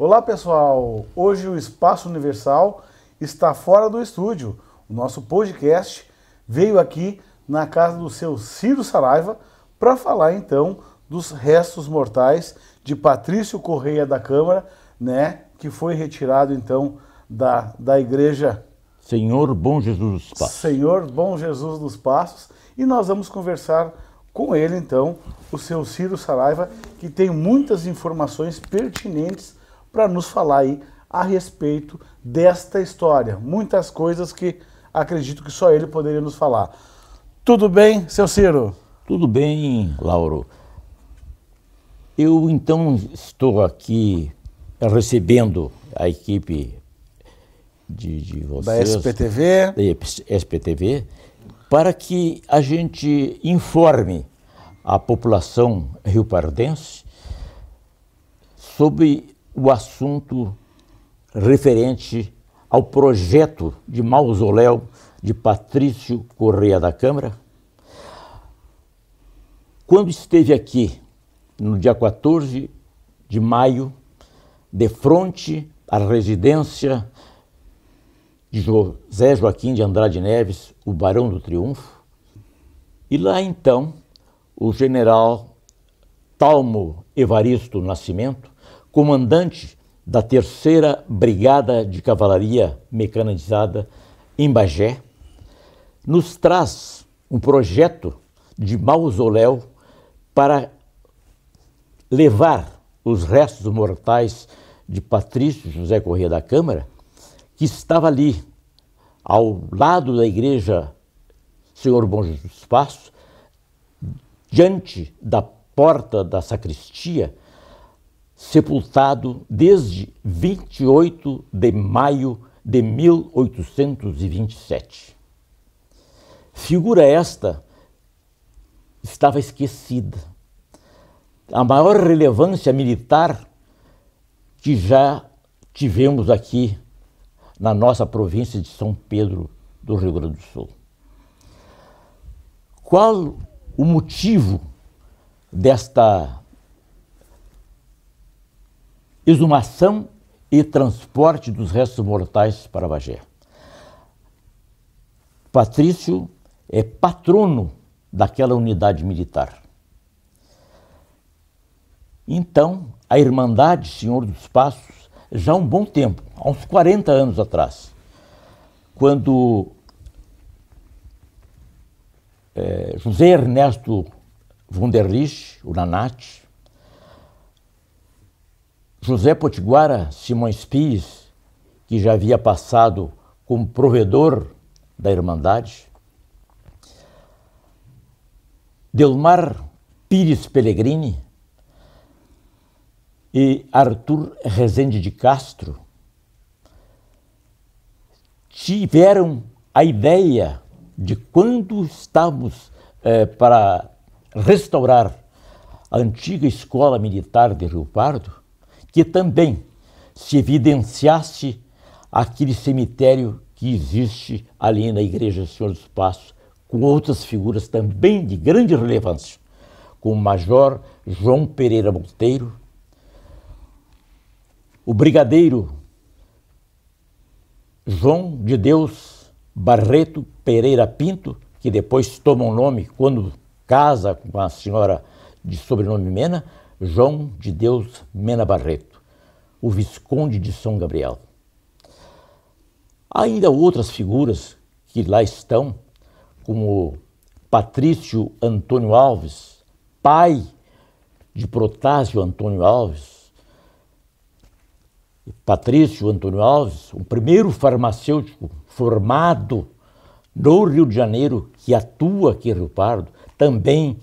Olá pessoal, hoje o Espaço Universal está fora do estúdio. O nosso podcast veio aqui na casa do seu Ciro Saraiva para falar então dos restos mortais de Patrício Correia da Câmara, né, que foi retirado então da igreja Senhor Bom Jesus dos Passos. Senhor Bom Jesus dos Passos, e nós vamos conversar com ele então, o seu Ciro Saraiva, que tem muitas informações pertinentes para nos falar aí a respeito desta história. Muitas coisas que acredito que só ele poderia nos falar. Tudo bem, seu Ciro? Tudo bem, Lauro. Eu então estou aqui recebendo a equipe de vocês, Da SPTV. Da SPTV, para que a gente informe a população riopardense sobre o assunto referente ao projeto de mausoléu de Patrício Correia da Câmara. Quando esteve aqui, no dia 14 de maio, de frente à residência de José Joaquim de Andrade Neves, o Barão do Triunfo, e lá então o general Talmo Evaristo Nascimento, comandante da 3ª Brigada de Cavalaria Mecanizada em Bagé, nos traz um projeto de mausoléu para levar os restos mortais de Patrício José Correia da Câmara, que estava ali, ao lado da igreja Senhor Bom Jesus dos Passos, diante da porta da sacristia, sepultado desde 28 de maio de 1827. Figura esta estava esquecida. A maior relevância militar que já tivemos aqui na nossa província de São Pedro do Rio Grande do Sul. Qual o motivo desta exumação e transporte dos restos mortais para Bagé? Patrício é patrono daquela unidade militar. Então, a Irmandade Senhor dos Passos, já há um bom tempo, há uns 40 anos atrás, quando José Ernesto Wunderlich, o Nanate, José Potiguara Simões Pires, que já havia passado como provedor da Irmandade, Delmar Pires Pellegrini e Arthur Rezende de Castro tiveram a ideia de, quando estávamos para restaurar a antiga escola militar de Rio Pardo, que também se evidenciasse aquele cemitério que existe ali na Igreja Senhor dos Passos, com outras figuras também de grande relevância, como o Major João Pereira Monteiro, o Brigadeiro João de Deus Barreto Pereira Pinto, que depois toma o nome, quando casa com a senhora de sobrenome Mena, João de Deus Mena Barreto, o Visconde de São Gabriel. Há ainda outras figuras que lá estão, como Patrício Antônio Alves, pai de Protásio Antônio Alves. Patrício Antônio Alves, o primeiro farmacêutico formado no Rio de Janeiro, que atua aqui em Rio Pardo, também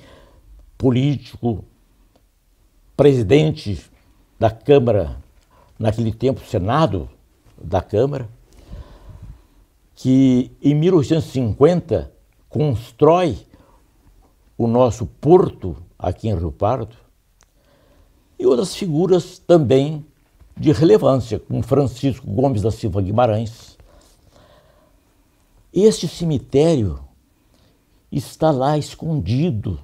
político, presidente da Câmara, naquele tempo, Senado da Câmara, que em 1850 constrói o nosso porto aqui em Rio Pardo, e outras figuras também de relevância, como Francisco Gomes da Silva Guimarães. Este cemitério está lá escondido,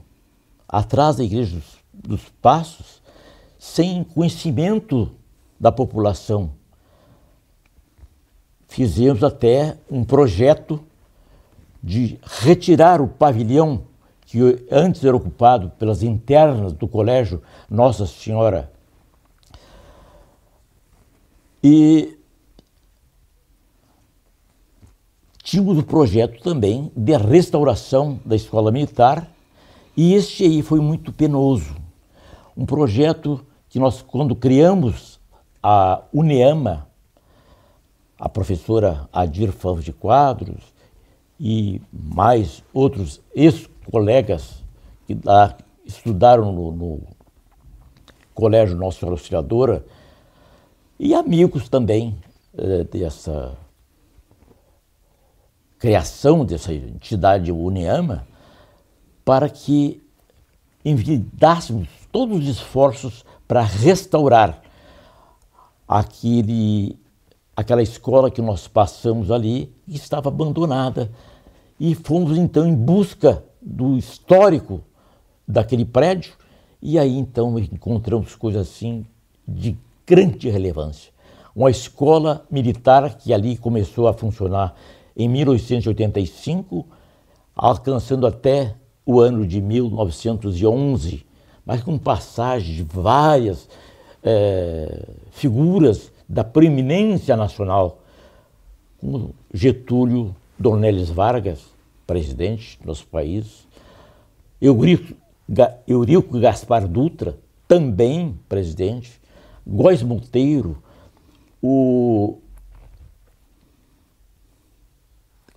atrás da Igreja dos Passos, sem conhecimento da população. Fizemos até um projeto de retirar o pavilhão que antes era ocupado pelas internas do colégio Nossa Senhora. E tínhamos o projeto também de restauração da escola militar, e este aí foi muito penoso. Um projeto que nós, quando criamos a UNEAMA, a professora Adir Favos de Quadros e mais outros ex-colegas que lá estudaram no Colégio Nossa Senhora Auxiliadora, e amigos também dessa criação dessa entidade UNEAMA, para que envidássemos todos os esforços para restaurar aquela escola que nós passamos ali, que estava abandonada. E fomos então em busca do histórico daquele prédio, e aí então encontramos coisas assim de grande relevância. Uma escola militar que ali começou a funcionar em 1885, alcançando até o ano de 1911, mas com passagem de várias figuras da preeminência nacional, como Getúlio Dornelles Vargas, presidente do nosso país, Eurico Gaspar Dutra, também presidente, Góes Monteiro, o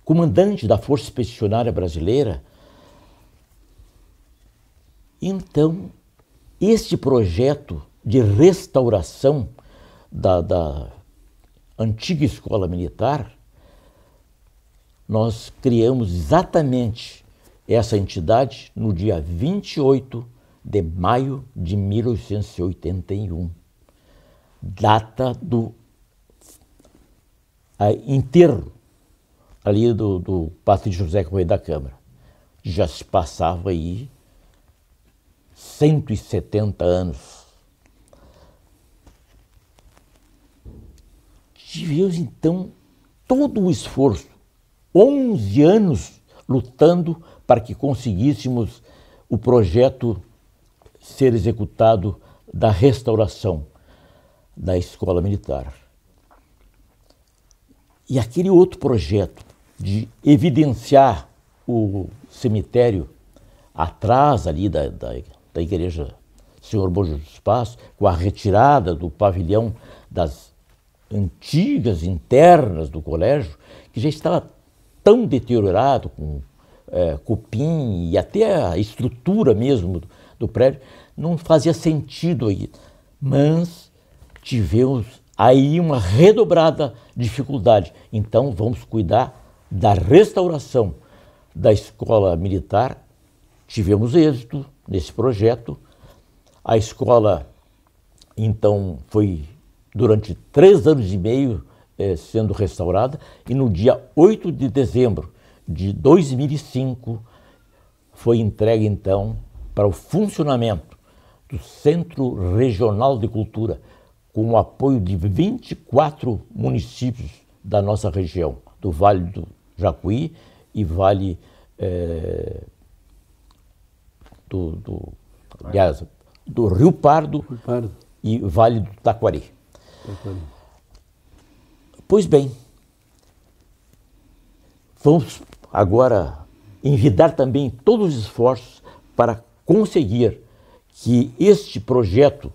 comandante da Força Expedicionária Brasileira. Então, este projeto de restauração da antiga escola militar, nós criamos exatamente essa entidade no dia 28 de maio de 1881, data do enterro ali do Patrício José Correia da Câmara. Já se passava aí 170 anos. Tivemos então todo o esforço, 11 anos lutando para que conseguíssemos o projeto ser executado da restauração da escola militar. E aquele outro projeto de evidenciar o cemitério atrás ali da igreja Senhor Bom Jesus dos Passos, com a retirada do pavilhão das antigas internas do colégio, que já estava tão deteriorado, com cupim e até a estrutura mesmo do prédio, não fazia sentido aí. Mas tivemos aí uma redobrada dificuldade. Então vamos cuidar da restauração da escola militar. Tivemos êxito nesse projeto. A escola, então, foi durante 3 anos e meio sendo restaurada, e no dia 8 de dezembro de 2005 foi entregue, então, para o funcionamento do Centro Regional de Cultura, com o apoio de 24 municípios da nossa região, do Vale do Jacuí e Vale do Rio Pardo e Vale do Taquari. Pois bem, vamos agora envidar também todos os esforços para conseguir que este projeto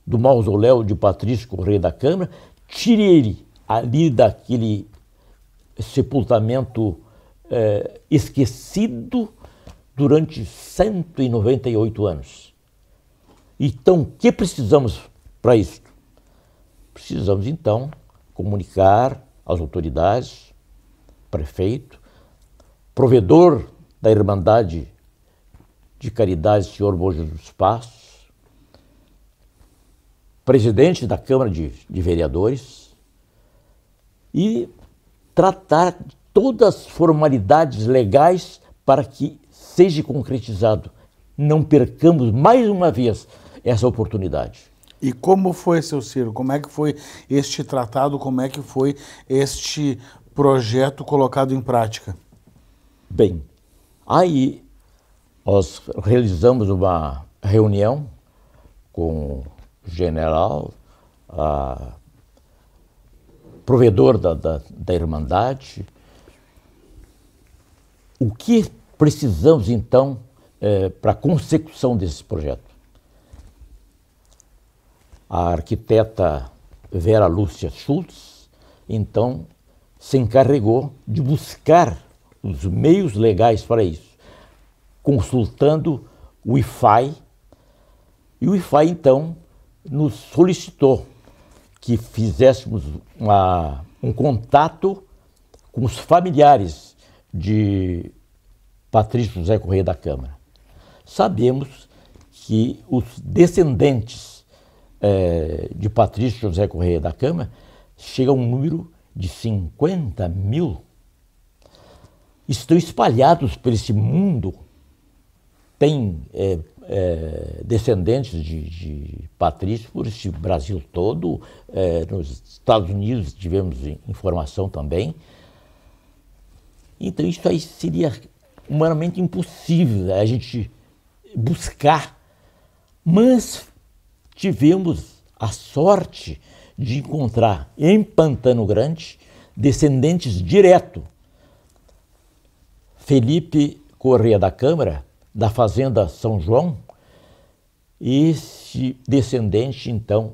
do mausoléu de Patrício Correia da Câmara tire ele ali daquele sepultamento esquecido durante 198 anos. Então, o que precisamos para isso? Precisamos, então, comunicar às autoridades, prefeito, provedor da Irmandade de Caridade Senhor Bom Jesus dos Passos, presidente da Câmara de Vereadores, e tratar de todas as formalidades legais para que seja concretizado. Não percamos mais uma vez essa oportunidade. E como foi, seu Ciro? Como é que foi este tratado? Como é que foi este projeto colocado em prática? Bem, aí nós realizamos uma reunião com o general, provedor da Irmandade. O que precisamos, então, para a consecução desse projeto? A arquiteta Vera Lúcia Schultz, então, se encarregou de buscar os meios legais para isso, consultando o IFAI, e o IFAI, então, nos solicitou que fizéssemos um contato com os familiares de Patrício José Correia da Câmara. Sabemos que os descendentes de Patrício José Correia da Câmara chegam a um número de 50.000. Estão espalhados por esse mundo. Tem descendentes de Patrício por esse Brasil todo. Nos Estados Unidos tivemos informação também. Então isso aí seria humanamente impossível a gente buscar, mas tivemos a sorte de encontrar em Pantano Grande descendentes direto. Felipe Correia da Câmara, da Fazenda São João, esse descendente, então,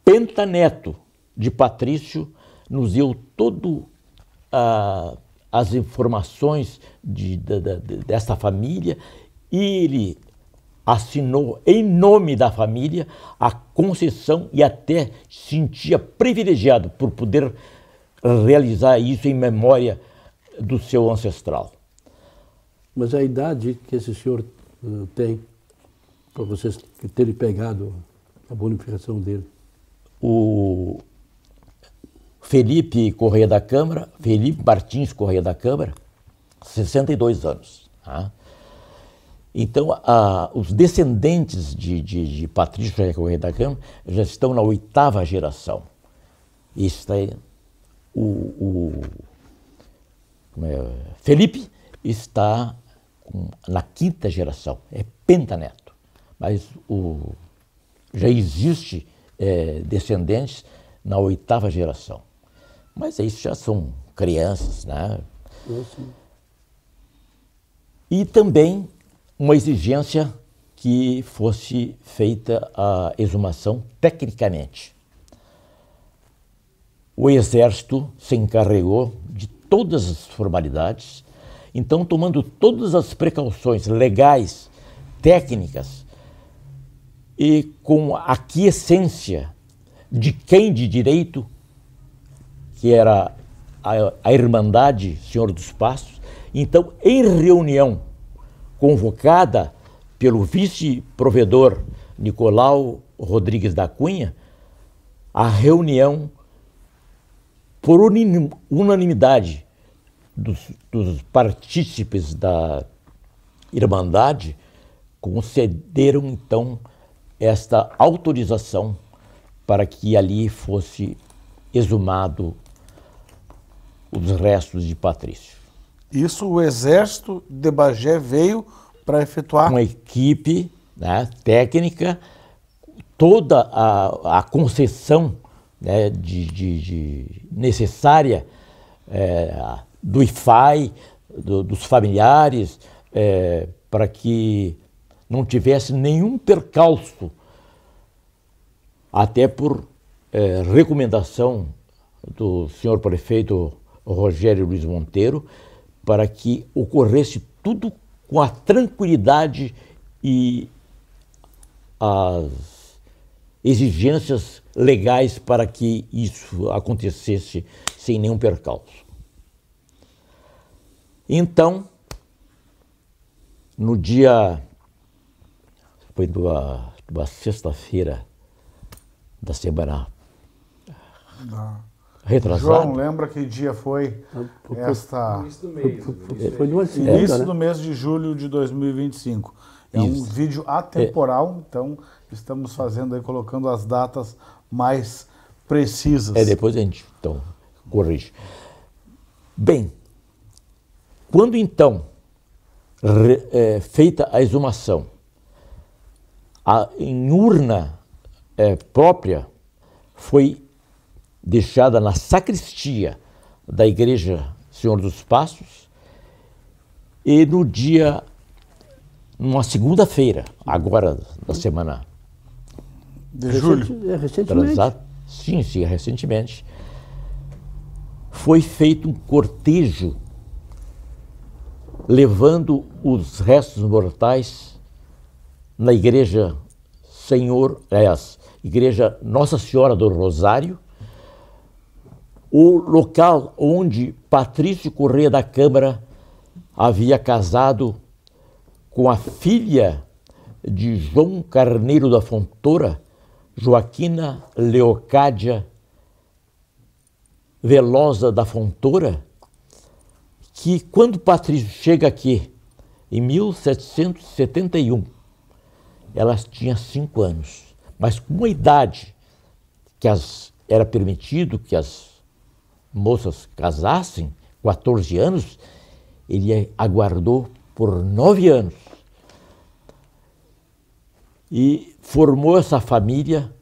pentaneto de Patrício, nos deu todo as informações dessa família, e ele assinou em nome da família a concessão e até se sentia privilegiado por poder realizar isso em memória do seu ancestral. Mas a idade que esse senhor tem, para vocês terem pegado a bonificação dele? O Felipe Correia da Câmara, Felipe Martins Correia da Câmara, 62 anos. Tá? Então, os descendentes de Patrício Correia da Câmara já estão na 8ª geração. Isso é Felipe está na 5ª geração, é pentaneto, mas já existe descendentes na 8ª geração. Mas isso já são crianças, né? E também uma exigência que fosse feita a exumação tecnicamente. O Exército se encarregou de todas as formalidades, então tomando todas as precauções legais, técnicas, e com a aquiescência de quem de direito, que era a Irmandade Senhor dos Passos. Então, em reunião convocada pelo vice-provedor Nicolau Rodrigues da Cunha, a reunião, por unanimidade dos partícipes da Irmandade, concederam, então, esta autorização para que ali fosse exumado os restos de Patrício. Isso o Exército de Bagé veio para efetuar? Uma equipe, né, técnica, toda a concessão, né, necessária do IFAI, dos familiares, para que não tivesse nenhum percalço, até por recomendação do senhor prefeito Rogério Luiz Monteiro, para que ocorresse tudo com a tranquilidade e as exigências legais para que isso acontecesse sem nenhum percalço. Então, no dia, foi uma sexta-feira da semana retrasada. João, lembra que dia foi esta... Início do mês. Foi numa segunda, Início né? do mês de julho de 2025. É Isso. um vídeo atemporal, então estamos fazendo aí, colocando as datas mais precisas. Depois a gente, então, corrige. Bem, quando então feita a exumação, em urna própria, foi deixada na sacristia da Igreja Senhor dos Passos, e numa segunda-feira, agora da semana De julho. Recentemente. Sim, recentemente, foi feito um cortejo levando os restos mortais na Igreja Igreja Nossa Senhora do Rosário, o local onde Patrício Corrêa da Câmara havia casado com a filha de João Carneiro da Fontoura, Joaquina Leocádia Velosa da Fontoura, que quando Patrício chega aqui, em 1771, ela tinha 5 anos, mas com uma idade que era permitido que as moças casassem, 14 anos, ele aguardou por 9 anos e formou essa família,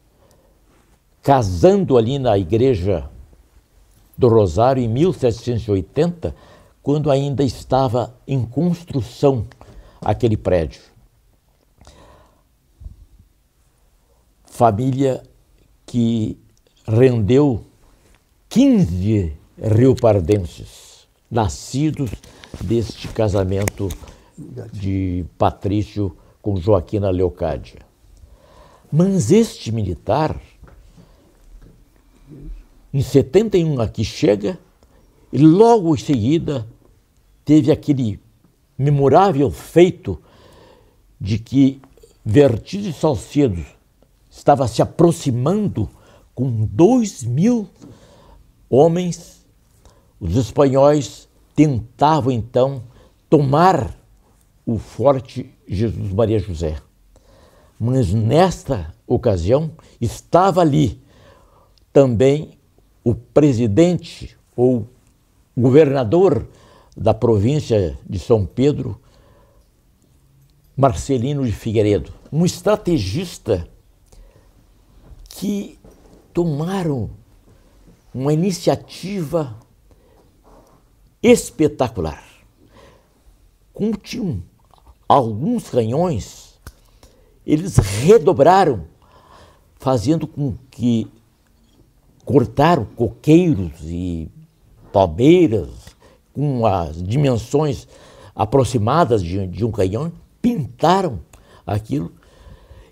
casando ali na Igreja do Rosário em 1780, quando ainda estava em construção aquele prédio. Família que rendeu 15 riopardenses, nascidos deste casamento de Patrício com Joaquina Leocádia. Mas este militar, em 71 aqui chega, e logo em seguida teve aquele memorável feito de que Vertiz de Salcedo estava se aproximando com 2.000 homens. Os espanhóis tentavam então tomar o Forte Jesus Maria José. Mas nesta ocasião estava ali também o presidente ou governador da província de São Pedro, Marcelino de Figueiredo, um estrategista que tomaram uma iniciativa espetacular. Como tinham alguns canhões, eles redobraram, fazendo com que cortaram coqueiros e palmeiras com as dimensões aproximadas de um canhão, pintaram aquilo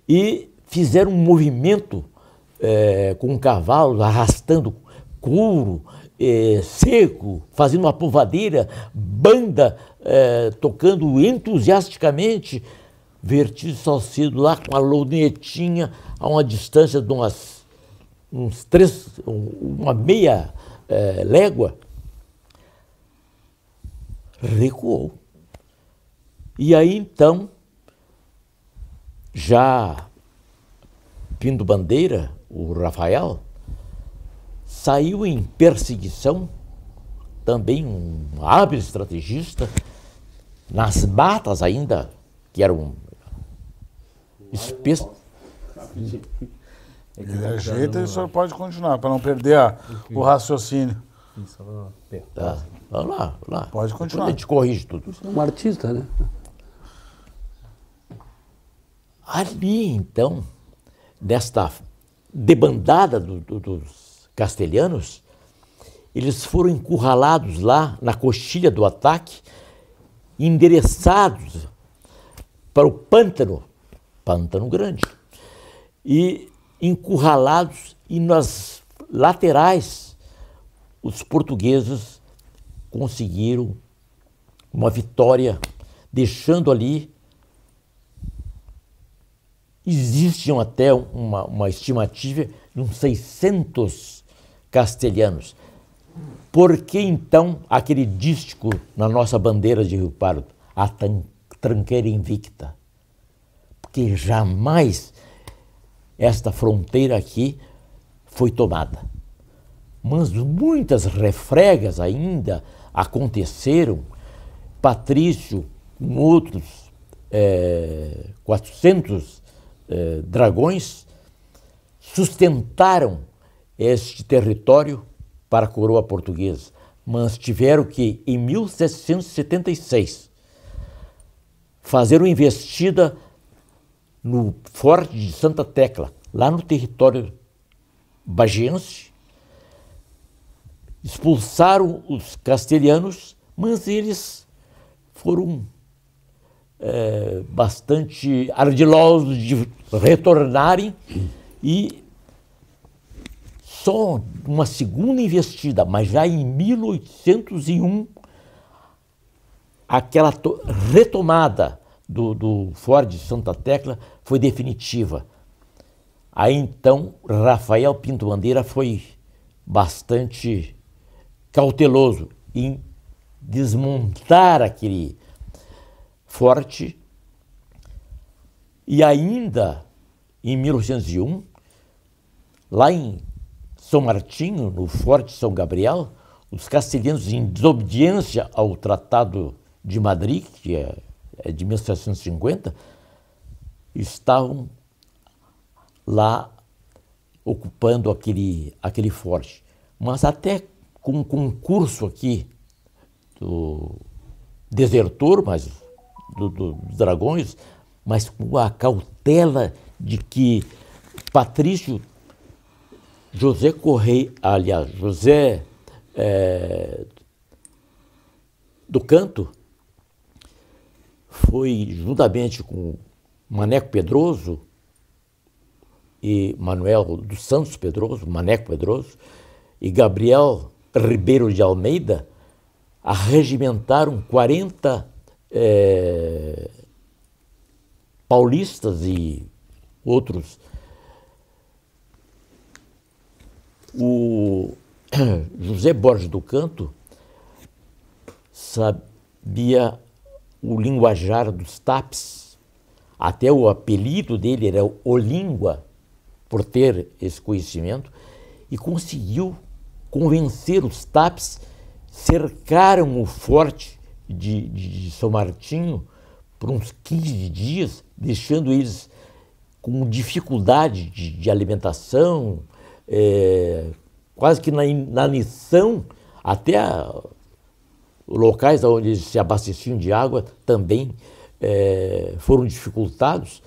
e fizeram um movimento com cavalos arrastando couro seco, fazendo uma polvadeira, banda tocando entusiasticamente, Vertiz de Salcedo lá com a lunetinha a uma distância de uma meia légua, recuou. E aí então, já Pinto Bandeira, o Rafael, saiu em perseguição, também um hábil estrategista, nas matas ainda, que eram espessas. Ele ajeita e o senhor pode continuar, para não perder o raciocínio. Tá. Vamos lá. Pode continuar. A gente corrige tudo. Um artista, né? Ali, então, nesta debandada dos castelhanos, eles foram encurralados lá na coxilha do ataque, endereçados para o Pântano Grande, e encurralados, e nas laterais os portugueses conseguiram uma vitória, deixando ali. Existiam até uma estimativa de uns 600 castelhanos. Por que então aquele dístico na nossa bandeira de Rio Pardo, a tranqueira invicta? Porque jamais esta fronteira aqui foi tomada. Mas muitas refregas ainda aconteceram. Patrício, com outros 400 dragões, sustentaram este território para a coroa portuguesa, mas tiveram que, em 1776, fazer uma investida no Forte de Santa Tecla, lá no território bagiense. Expulsaram os castelhanos, mas eles foram bastante ardilosos de retornarem, e só uma segunda investida, mas já em 1801, aquela retomada do Forte de Santa Tecla foi definitiva. Aí então Rafael Pinto Bandeira foi bastante cauteloso em desmontar aquele forte, e ainda em 1801, lá em São Martinho, no Forte São Gabriel, os castelhanos, em desobediência ao Tratado de Madrid, que é de 1750, estavam lá ocupando aquele forte. Mas até com um concurso aqui do desertor, mas dos dragões, mas com a cautela de que Patrício José do Canto foi, juntamente com Maneco Pedroso e Manuel dos Santos Pedroso, Maneco Pedroso, e Gabriel Ribeiro de Almeida, arregimentaram 40 paulistas e outros. O José Borges do Canto sabia o linguajar dos tapes, até o apelido dele era o Língua, por ter esse conhecimento, e conseguiu convencer os tapes, cercaram o forte de São Martinho por uns 15 dias, deixando eles com dificuldade de alimentação, quase que na lição, até locais onde eles se abasteciam de água também foram dificultados.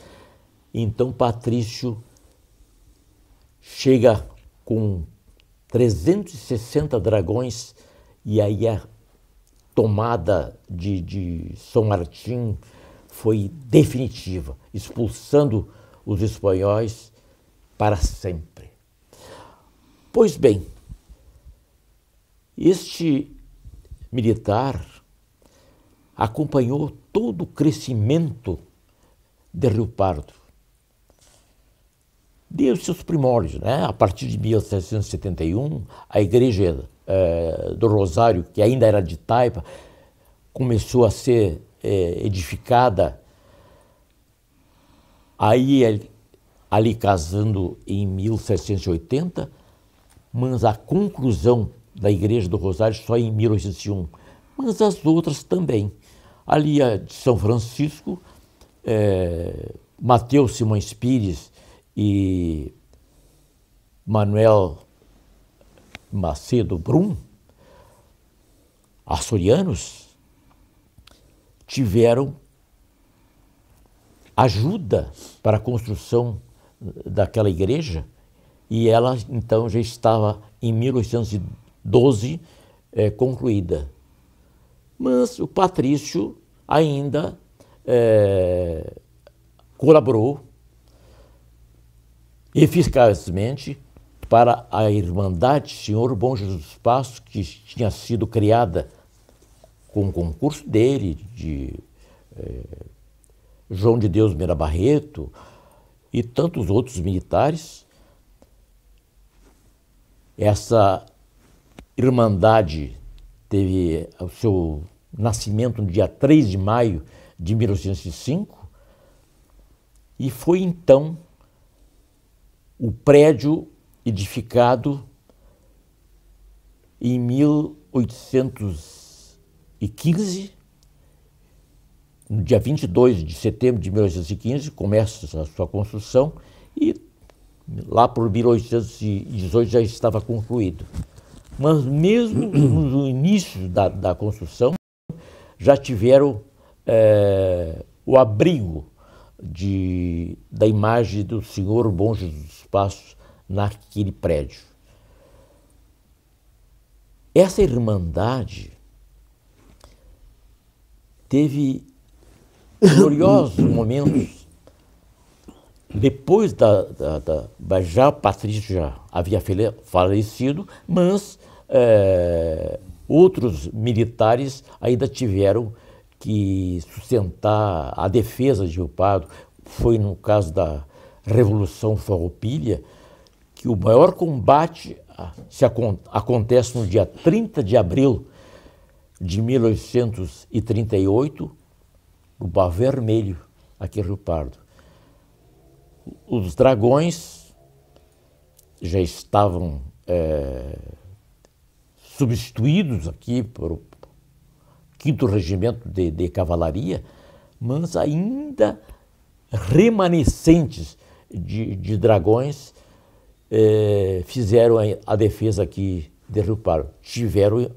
Então Patrício chega com 360 dragões, e aí a tomada de São Martinho foi definitiva, expulsando os espanhóis para sempre. Pois bem, este militar acompanhou todo o crescimento de Rio Pardo, desde seus primórdios, né? A partir de 1771, a igreja do Rosário, que ainda era de taipa, começou a ser edificada, aí ali casando em 1780, mas a conclusão da igreja do Rosário só em 1801, mas as outras também. Ali a de São Francisco, Mateus Simões Pires e Manuel Macedo Brum, açorianos, tiveram ajuda para a construção daquela igreja, e ela então já estava em 1812 concluída. Mas o Patrício ainda colaborou eficazmente para a Irmandade Senhor Bom Jesus Passos, que tinha sido criada com o concurso dele, de João de Deus Mena Barreto e tantos outros militares. Essa Irmandade teve o seu nascimento no dia 3 de maio de 1905 e foi então o prédio edificado em 1815, no dia 22 de setembro de 1815, começa a sua construção e lá por 1818 já estava concluído. Mas mesmo no início da construção, já tiveram o abrigo da imagem do Senhor Bom Jesus dos Passos naquele prédio. Essa irmandade teve gloriosos momentos depois já Patrício já havia falecido, mas outros militares ainda tiveram que sustentar a defesa de Rio Pardo. Foi no caso da Revolução Farroupilha que o maior combate acontece no dia 30 de abril de 1838, no Barro Vermelho, aqui em Rio Pardo. Os dragões já estavam substituídos aqui por o 5º Regimento de Cavalaria, mas ainda remanescentes de dragões fizeram a defesa aqui de Rio Pardo. Tiveram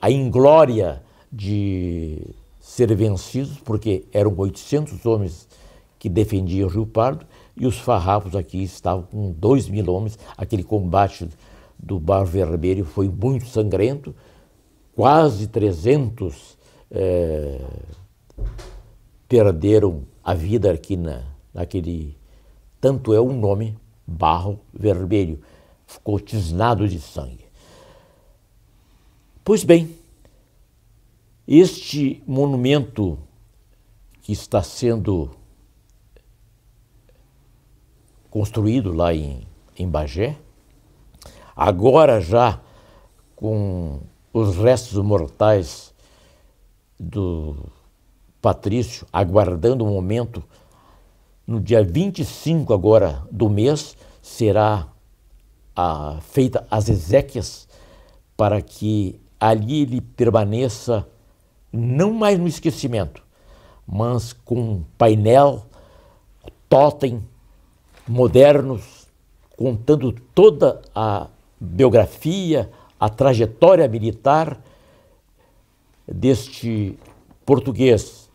a inglória de ser vencidos, porque eram 800 homens que defendiam Rio Pardo e os farrapos aqui estavam com 2.000 homens. Aquele combate do Barro Vermelho foi muito sangrento, quase 300 perderam a vida aqui naquele, tanto é o nome, Barro Vermelho, ficou tisnado de sangue. Pois bem, este monumento que está sendo construído lá em Bagé, agora já com os restos mortais do Patrício, aguardando o momento, no dia 25 agora do mês, será feita as exéquias para que ali ele permaneça não mais no esquecimento, mas com painel, totem, modernos, contando toda a biografia, a trajetória militar deste português,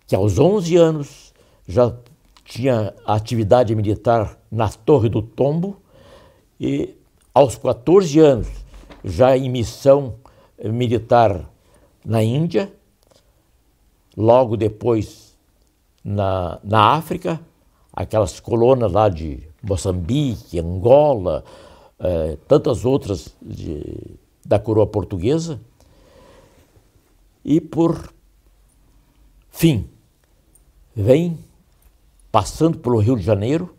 que aos 11 anos já tinha atividade militar na Torre do Tombo e aos 14 anos já em missão militar na Índia, logo depois na África, aquelas colônias lá de Moçambique, Angola, tantas outras da coroa portuguesa. E por fim, vem passando pelo Rio de Janeiro,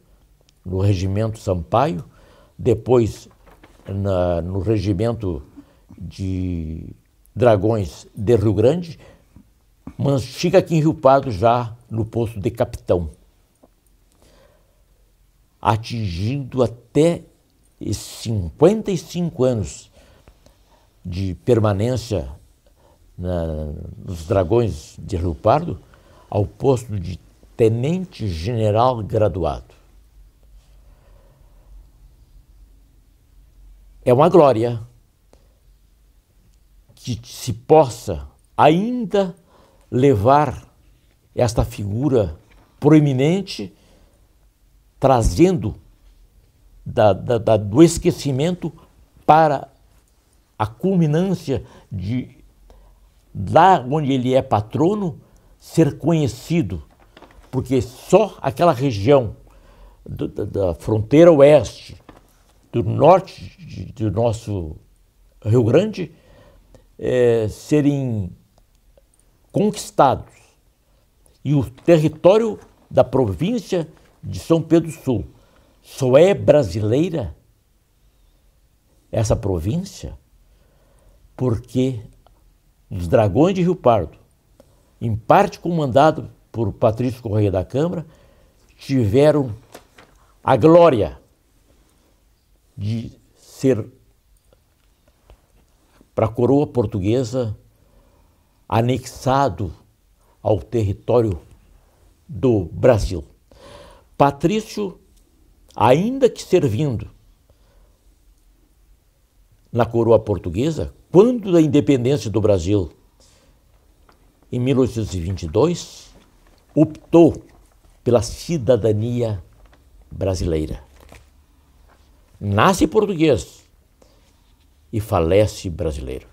no Regimento Sampaio, depois no Regimento de Dragões de Rio Grande, mas chega aqui em Rio Pardo já no posto de capitão, atingindo até 55 anos de permanência nos Dragões de Rio Pardo, ao posto de tenente-general graduado. É uma glória que se possa ainda levar esta figura proeminente, trazendo do esquecimento para a culminância de, lá onde ele é patrono, ser conhecido, porque só aquela região da fronteira oeste, do norte do nosso Rio Grande, serem conquistados, e o território da província de São Pedro do Sul só é brasileira, essa província, porque os Dragões de Rio Pardo, em parte comandado por Patrício Correia da Câmara, tiveram a glória de ser, para a coroa portuguesa, anexado ao território do Brasil. Patrício, ainda que servindo na coroa portuguesa, quando da independência do Brasil, em 1822, optou pela cidadania brasileira. Nasce português e falece brasileiro.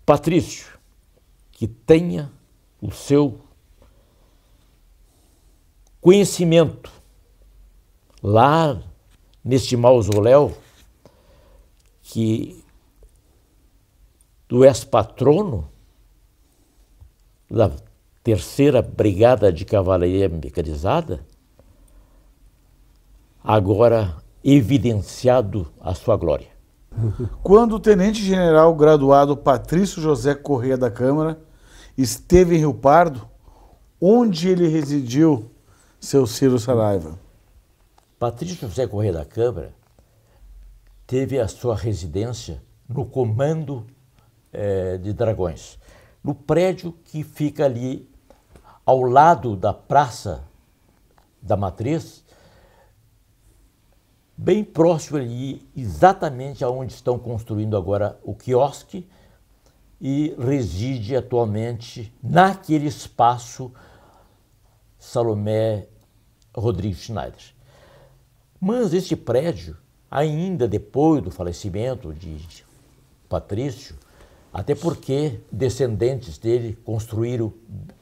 Patrício, que tenha o seu conhecimento lá neste mausoléu, que tu és patrono da 3ª Brigada de Cavalaria Mecanizada, agora evidenciado a sua glória. Quando o tenente-general graduado Patrício José Corrêa da Câmara esteve em Rio Pardo, onde ele residiu, seu Ciro Saraiva? Patrício José Corrêa da Câmara teve a sua residência no Comando de Dragões, no prédio que fica ali ao lado da Praça da Matriz, bem próximo ali, exatamente aonde estão construindo agora o quiosque, e reside atualmente naquele espaço Salomé Rodrigues Schneider. Mas este prédio, ainda depois do falecimento de Patrício, até porque descendentes dele construíram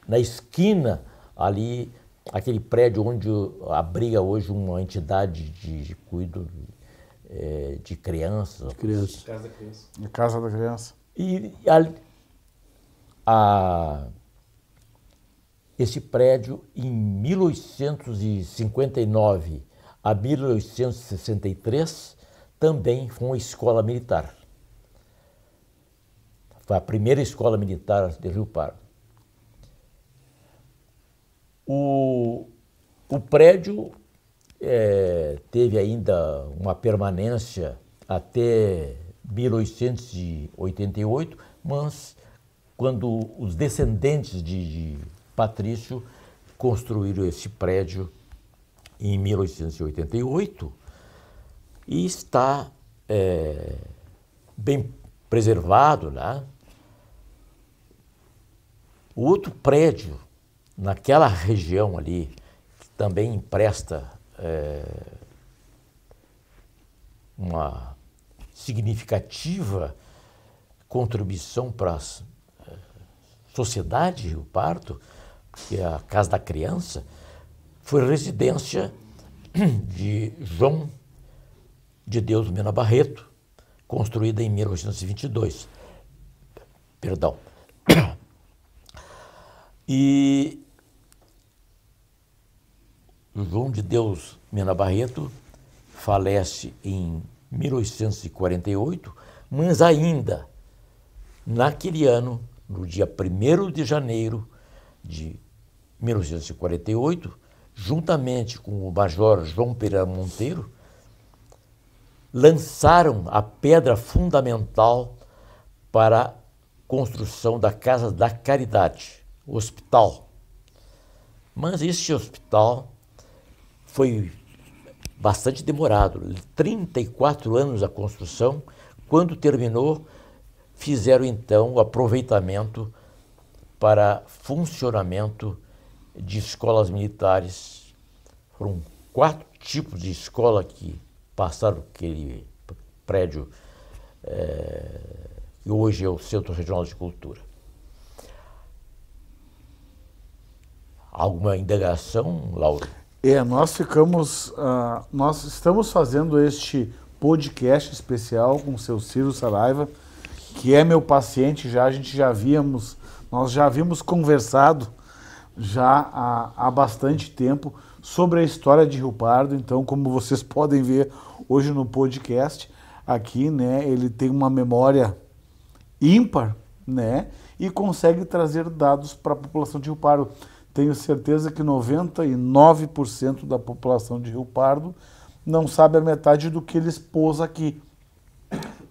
na esquina ali aquele prédio onde abriga hoje uma entidade de cuido de crianças. Criança. Casa da Criança. E esse prédio, em 1859 a 1863, também foi uma escola militar. Foi a primeira escola militar de Rio Pardo. O prédio teve ainda uma permanência até 1888, mas quando os descendentes de Patrício construíram esse prédio em 1888 e está bem preservado, né? O outro prédio naquela região ali, que também empresta uma significativa contribuição para a sociedade de Rio Pardo, que é a Casa da Criança, foi residência de João de Deus Mena Barreto, construída em 1822. Perdão. E João de Deus Mena Barreto falece em 1848, mas ainda naquele ano, no dia 1º de janeiro de 1948, juntamente com o major João Pereira Monteiro, lançaram a pedra fundamental para a construção da Casa da Caridade, o hospital. Mas este hospital foi bastante demorado, 34 anos a construção. Quando terminou, fizeram então o aproveitamento para funcionamento de escolas militares. Foram 4 tipos de escola que passaram aquele prédio que hoje é o Centro Regional de Cultura. Alguma indagação, Lauro? Nós estamos fazendo este podcast especial com o seu Ciro Saraiva, que é meu paciente já, nós já havíamos conversado já há bastante tempo sobre a história de Rio Pardo. Então, como vocês podem ver hoje no podcast, aqui, né, ele tem uma memória ímpar, né, e consegue trazer dados para a população de Rio Pardo. tenho certeza que 99% da população de Rio Pardo não sabe a metade do que ele expôs aqui.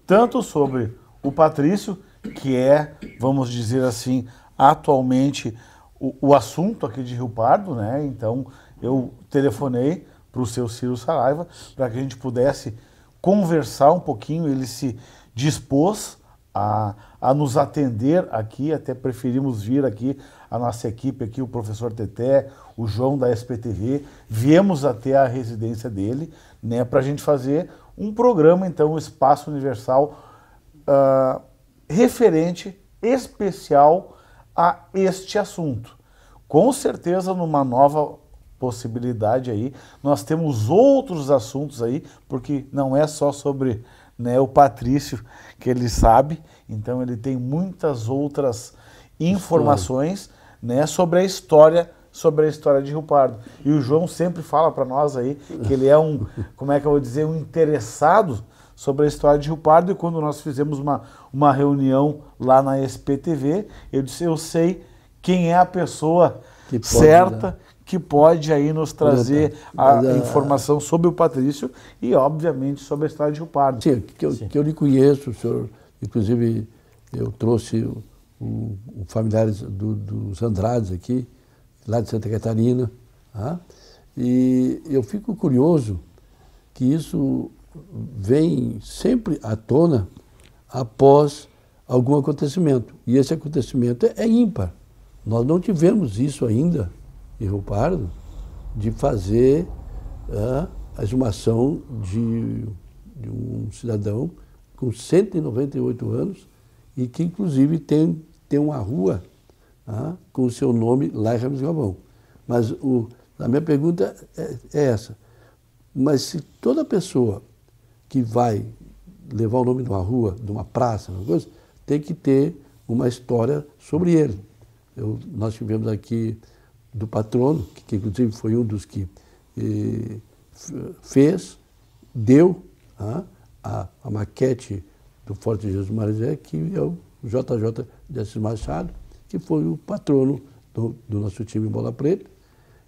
Tanto sobre o Patrício, que é, vamos dizer assim, atualmente o assunto aqui de Rio Pardo, né? Então, eu telefonei para o seu Ciro Saraiva para que a gente pudesse conversar um pouquinho. Ele se dispôs a nos atender aqui, até preferimos vir aqui, a nossa equipe aqui, o professor Teté, o João da SPTV, viemos até a residência dele, né, para a gente fazer um programa, então, o Espaço Universal, referente, especial a este assunto. Com certeza, numa nova possibilidade aí, nós temos outros assuntos aí, porque não é só sobre, né, o Patrício que ele sabe, então ele tem muitas outras informações, né, sobre a história de Rio Pardo. E o João sempre fala para nós aí que ele é um, como é que eu vou dizer, um interessado sobre a história de Rio Pardo, e quando nós fizemos uma reunião lá na SPTV, eu disse, eu sei quem é a pessoa certa que pode aí nos trazer a informação sobre o Patrício e, obviamente, sobre a história de Rio Pardo. Sim, que eu lhe conheço, o senhor, inclusive, eu trouxe familiares dos Andrades aqui, lá de Santa Catarina, e eu fico curioso que isso vem sempre à tona após algum acontecimento, e esse acontecimento é ímpar. Nós não tivemos isso ainda em Rio Pardo, de fazer a exumação de um cidadão com 198 anos e que, inclusive, tem uma rua com o seu nome lá em Ramos Galvão. Mas a minha pergunta é essa. Mas se toda pessoa que vai levar o nome de uma rua, de uma praça, uma coisa, tem que ter uma história sobre ele. Nós tivemos aqui do patrono, que inclusive foi um dos que deu a maquete do Forte Jesus Marizé, que é o JJ de Assis Machado, que foi o patrono do nosso time Bola Preta.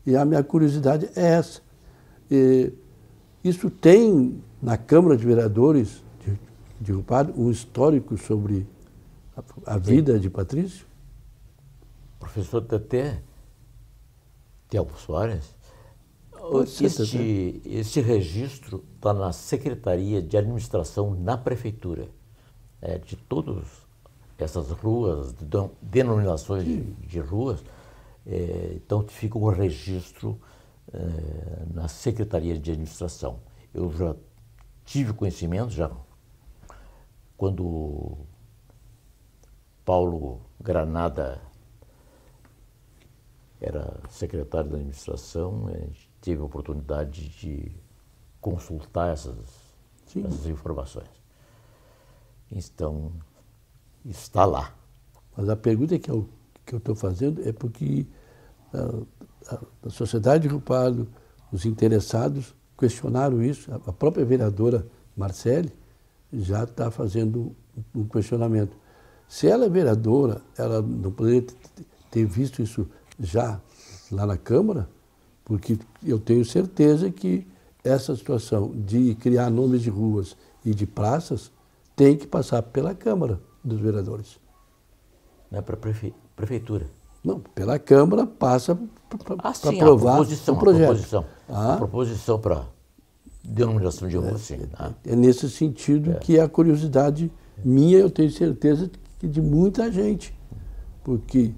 E a minha curiosidade é essa. Isso tem na Câmara de Vereadores de Rio Pardo um histórico sobre a vida de Patrício? Professor Teté, Tiago Soares, este registro está na Secretaria de Administração na Prefeitura, de todas essas ruas, denominações de ruas, então fica um registro na Secretaria de Administração. Eu já tive conhecimento, já quando Paulo Granada era secretário da administração, a gente teve a oportunidade de consultar essas informações. Então, está lá. Mas a pergunta que eu estou fazendo é porque a sociedade de Rio Pardo, os interessados, questionaram isso. A própria vereadora Marcele já está fazendo um questionamento. Se ela é vereadora, ela não poderia ter visto isso já lá na Câmara, porque eu tenho certeza que essa situação de criar nomes de ruas e de praças tem que passar pela Câmara dos Vereadores. Não é para a Prefeitura? Não, pela Câmara passa para aprovar o projeto. A proposição para denominação de rua, sim. É nesse sentido que é a curiosidade minha, eu tenho certeza que de muita gente, porque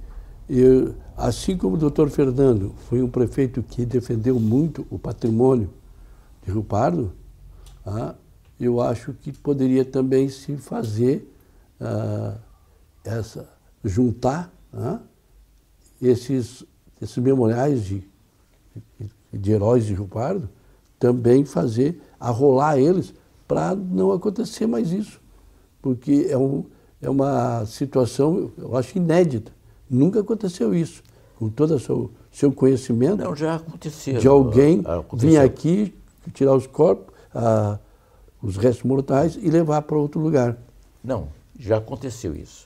assim como o doutor Fernando foi um prefeito que defendeu muito o patrimônio de Rio Pardo, eu acho que poderia também se fazer juntar esses memoriais de heróis de Rio Pardo, também fazer, arrolar eles para não acontecer mais isso, porque é uma situação, eu acho, inédita. Nunca aconteceu isso, com todo o seu conhecimento. Não, já aconteceu. De alguém vir aqui, tirar os corpos, os restos mortais e levar para outro lugar. Não, já aconteceu isso.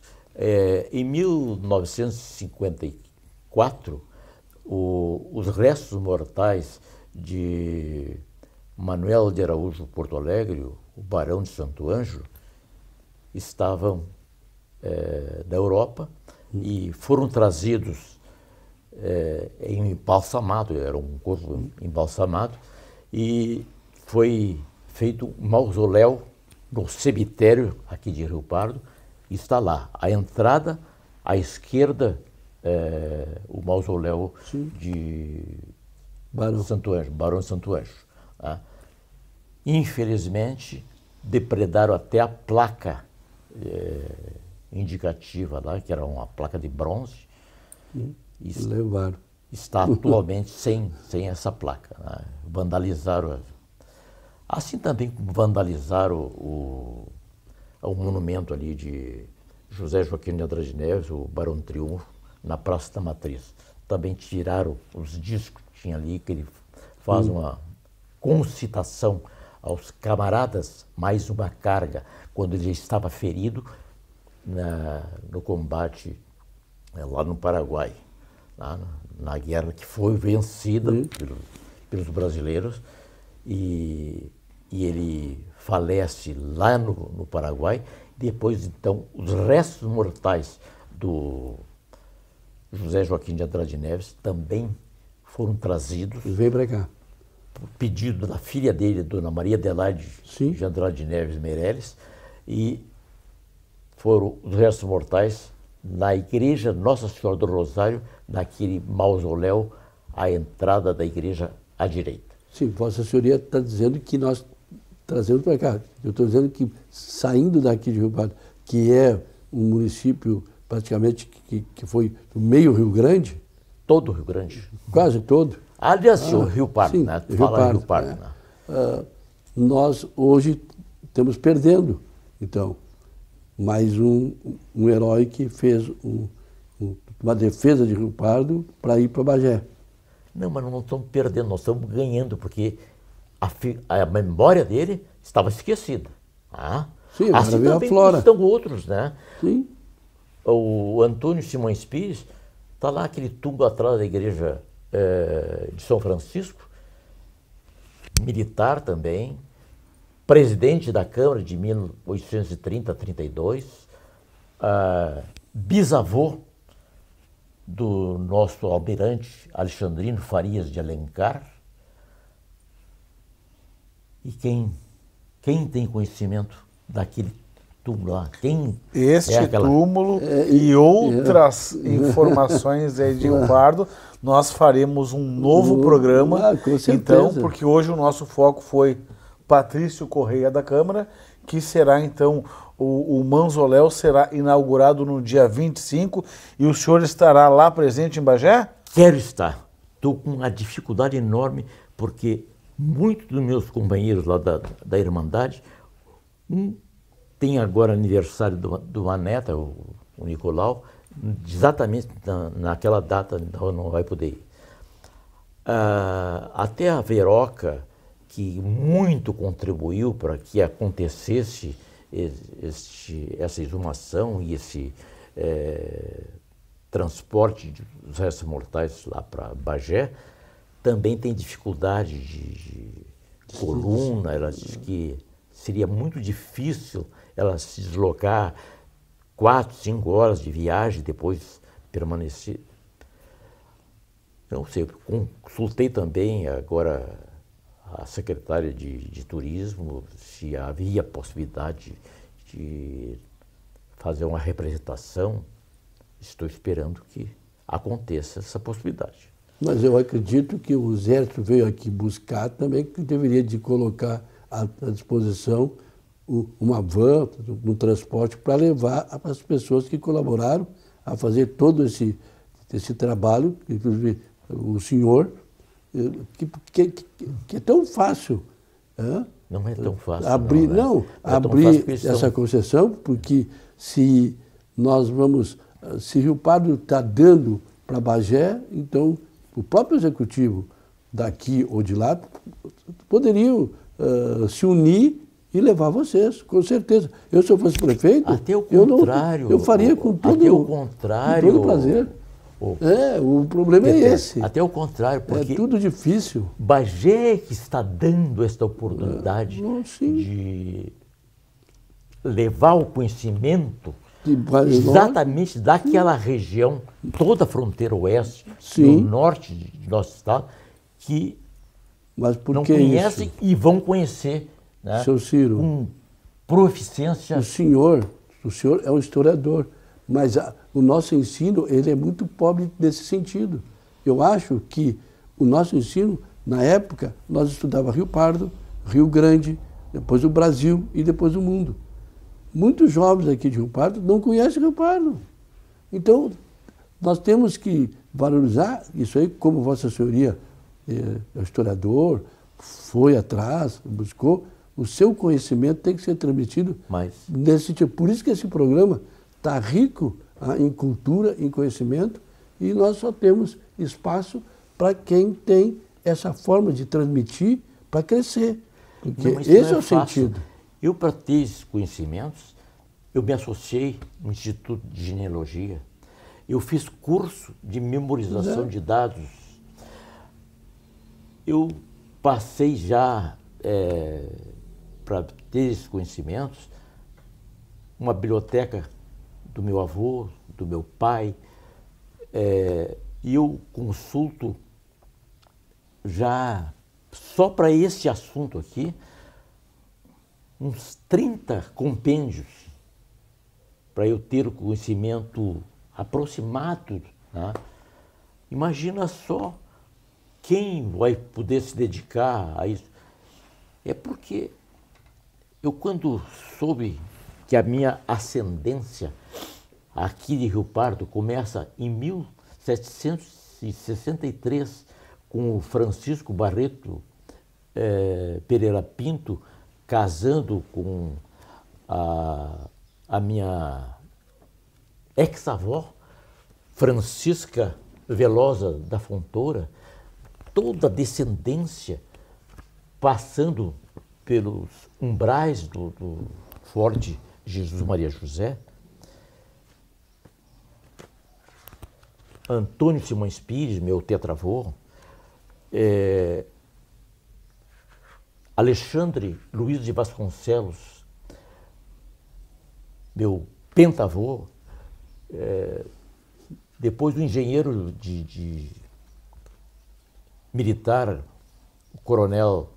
Em 1954, os restos mortais de Manuel de Araújo Porto Alegre, o Barão de Santo Ângelo, estavam da Europa e foram trazidos em embalsamado, era um corpo embalsamado, e foi feito um mausoléu no cemitério aqui de Rio Pardo, e está lá. A entrada, à esquerda, o mausoléu de Santo Ângelo, Barão de Santo Ângelo. Tá? Infelizmente, depredaram até a placa indicativa lá, que era uma placa de bronze, e levaram. está atualmente sem essa placa. Né? Vandalizaram, assim também como vandalizaram o monumento ali de José Joaquim de Andrade Neves, o Barão Triunfo, na Praça da Matriz. Também tiraram os discos que tinha ali, que ele faz uma concitação aos camaradas, mais uma carga, quando ele estava ferido no combate lá no Paraguai, lá na guerra que foi vencida pelos brasileiros, e ele falece lá no Paraguai. Depois, então, os restos mortais do José Joaquim de Andrade Neves também foram trazidos. Veio para cá. Por pedido da filha dele, Dona Maria Adelaide de Andrade Neves Meireles, e foram os restos mortais na igreja Nossa Senhora do Rosário, naquele mausoléu à entrada da igreja à direita. Sim, Vossa Senhoria está dizendo que nós trazemos para cá. Eu estou dizendo que saindo daqui de Rio Pardo, que é um município praticamente que foi do meio Rio Grande. Todo o Rio Grande. Quase todo. Aliás, o Rio Pardo, sim, né? Rio Pardo, né? Nós hoje estamos perdendo, então, mais um herói que fez uma defesa de Rio Pardo para ir para Bagé. Não, mas não estamos perdendo, nós estamos ganhando, porque a memória dele estava esquecida. Sim, assim veio também a flora. Estão outros, né? Sim. O Antônio Simões Pires, está lá aquele túmulo atrás da igreja de São Francisco, militar também, presidente da Câmara de 1830 a 32, bisavô do nosso almirante Alexandrino Farias de Alencar. E quem tem conhecimento daquele túmulo lá? Túmulo e outras informações aí de Rio Pardo, nós faremos um novo programa. Com certeza. Então, porque hoje o nosso foco foi Patrício Correia da Câmara, que será então, o mausoléu será inaugurado no dia 25, e o senhor estará lá presente em Bagé? Quero estar. Estou com uma dificuldade enorme, porque muitos dos meus companheiros lá da Irmandade, tem agora aniversário do Maneta, o Nicolau, exatamente naquela data, não vai poder ir. Até a Veroca, que muito contribuiu para que acontecesse essa exumação e esse transporte dos restos mortais lá para Bagé, também tem dificuldade de coluna. Ela diz que seria muito difícil ela se deslocar 4, 5 horas de viagem, depois permanecer. Não sei, consultei também agora a secretária de Turismo se havia possibilidade de fazer uma representação. Estou esperando que aconteça essa possibilidade. Mas eu acredito que o Exército veio aqui buscar também, que deveria de colocar à disposição uma van, um transporte para levar as pessoas que colaboraram a fazer todo esse trabalho, inclusive o senhor, que é tão fácil. Não é tão fácil. Abrir essa concessão, porque se nós vamos, se Rio Pardo está dando para Bagé, então o próprio executivo daqui ou de lá poderiam se unir e levar vocês, com certeza. Se eu fosse prefeito, até o contrário, eu faria com todo, até o contrário, com todo prazer. O problema é esse. Até o contrário, porque É tudo difícil. Bagé que está dando esta oportunidade Sim. de levar o conhecimento De vários exatamente daquela região, toda a fronteira oeste, Sim. no norte do nosso estado, que Mas por não que conhecem isso? e vão conhecer, né, Seu Ciro, com proficiência. o senhor é um historiador, mas o nosso ensino ele é muito pobre nesse sentido. Eu acho que o nosso ensino, na época, nós estudava Rio Pardo, Rio Grande, depois o Brasil e depois o mundo. Muitos jovens aqui de Rio Pardo não conhecem Rio Pardo. Então, nós temos que valorizar isso aí, como Vossa Senhoria é historiador, foi atrás, buscou, o seu conhecimento tem que ser transmitido nesse sentido. Por isso que esse programa está rico em cultura, em conhecimento, e nós só temos espaço para quem tem essa forma de transmitir para crescer. Porque Não, esse é o sentido. Eu, para ter esses conhecimentos, eu me associei no Instituto de Genealogia. Eu fiz curso de memorização de dados. Eu passei já, para ter esses conhecimentos, uma biblioteca do meu avô, do meu pai, e eu consulto já, só para esse assunto aqui, uns 30 compêndios para eu ter o conhecimento aproximado. Né? Imagina só quem vai poder se dedicar a isso. É porque eu, quando soube que a minha ascendência aqui de Rio Pardo começa em 1763 com o Francisco Barreto Pereira Pinto, casando com a minha ex-avó, Francisca Velosa da Fontoura, toda a descendência passando pelos umbrais do Forte Jesus Maria José, Antônio Simões Pires, meu tetravô, Alexandre Luiz de Vasconcelos, meu pentavô, depois o engenheiro militar, o coronel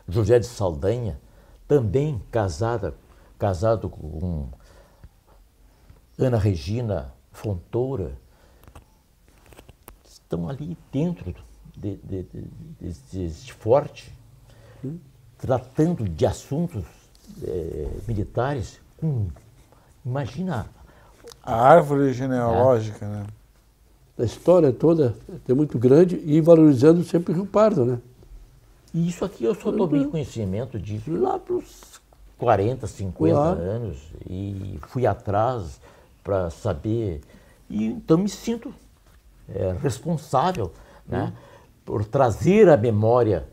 José de Saldanha, também casado com Ana Regina Fontoura, estão ali dentro desse forte, tratando de assuntos militares. Imagina a árvore genealógica, né? A história toda é muito grande e valorizando sempre Rio Pardo, né? E isso aqui eu só tomei conhecimento disso lá para os 40, 50 anos, e fui atrás para saber. E então me sinto responsável, né, por trazer à memória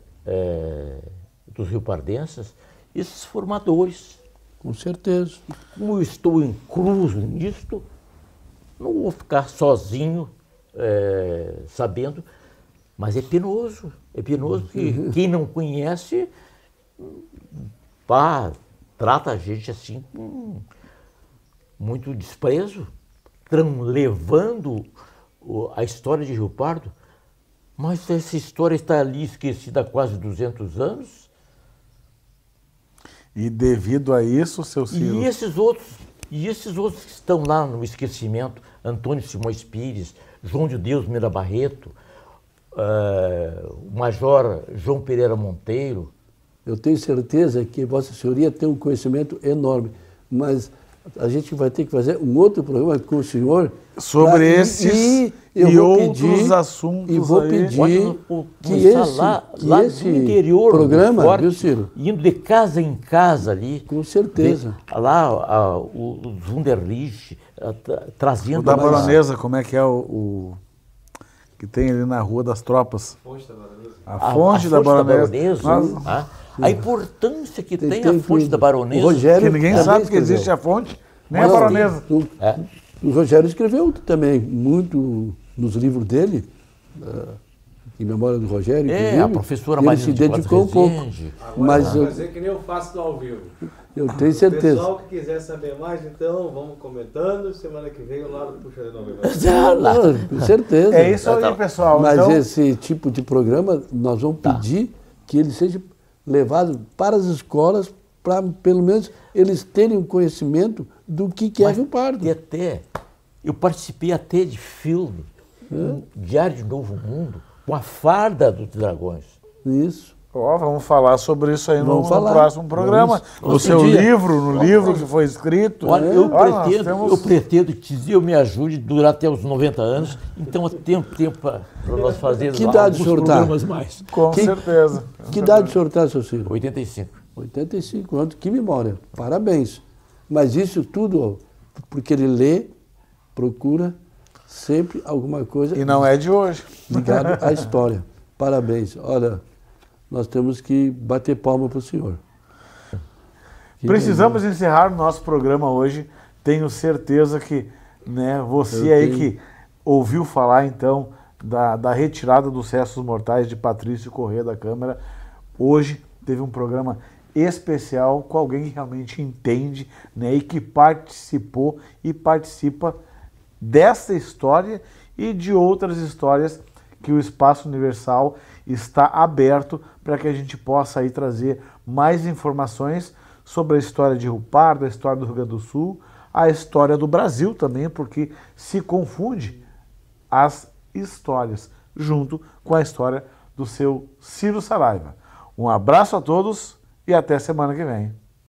dos riopardenses esses formadores. Com certeza. E como eu estou incluso nisto, não vou ficar sozinho sabendo, mas é penoso porque quem não conhece trata a gente assim com muito desprezo, levando a história de Rio Pardo, mas essa história está ali esquecida há quase 200 anos. E devido a isso, seu Ciro... E esses outros que estão lá no esquecimento, Antônio Simões Pires, João de Deus Mira Barreto, o Major João Pereira Monteiro. Eu tenho certeza que Vossa Senhoria tem um conhecimento enorme, mas a gente vai ter que fazer um outro programa com o senhor sobre esses e outros assuntos. E vou pedir que esse no interior programa, forte, viu, Ciro? Indo de casa em casa ali. Com certeza. Lá os Wunderlich trazendo... O da Baronesa, como é que é o que tem ali na Rua das Tropas? Fonte da Baronesa. A Fonte da Baronesa. A importância que tem a Fonte da Baronesa. O Rogério que ninguém sabe que existe a fonte, nem a Baronesa. O Rogério escreveu também muito nos livros dele, em memória do Rogério, A professora ele Marina se de dedicou um pouco. Rezende. Agora Mas vamos eu, fazer que nem eu faço no ao vivo. eu tenho certeza. Pessoal que quiser saber mais, então vamos comentando. Semana que vem o Lado puxa de novo. Com certeza. É isso aí, pessoal. Mas então, esse tipo de programa, nós vamos pedir que ele seja levado para as escolas, para pelo menos eles terem um conhecimento do que é Rio Pardo. E até, eu participei até de filme, Diário de Novo Mundo, com a farda dos dragões. Isso. vamos falar sobre isso aí no Vamos falar. próximo programa. Vamos. No seu Outro dia. livro, no livro que foi escrito. Olha, nós temos- eu pretendo que eu me ajude durar até os 90 anos, então eu tenho tempo para nós fazermos Que idade o alguns senhor tá? programas mais. Com Que- certeza. Que idade o senhor está, seu Ciro? 85. 85 anos, que memória. Parabéns. Mas isso tudo, ó, porque ele lê, procura sempre alguma coisa E não é de hoje. ligada à história. Parabéns. Olha, nós temos que bater palma para o senhor. Que Precisamos encerrar o nosso programa hoje. Tenho certeza que você Eu aí tenho. que ouviu falar então da retirada dos restos mortais de Patrício Corrêa da Câmara, hoje teve um programa especial com alguém que realmente entende, e que participou e participa dessa história e de outras histórias que o Espaço Universal está aberto para que a gente possa aí trazer mais informações sobre a história de Rio Pardo, a história do Rio Grande do Sul, a história do Brasil também, porque se confunde as histórias junto com a história do seu Ciro Saraiva. Um abraço a todos e até semana que vem.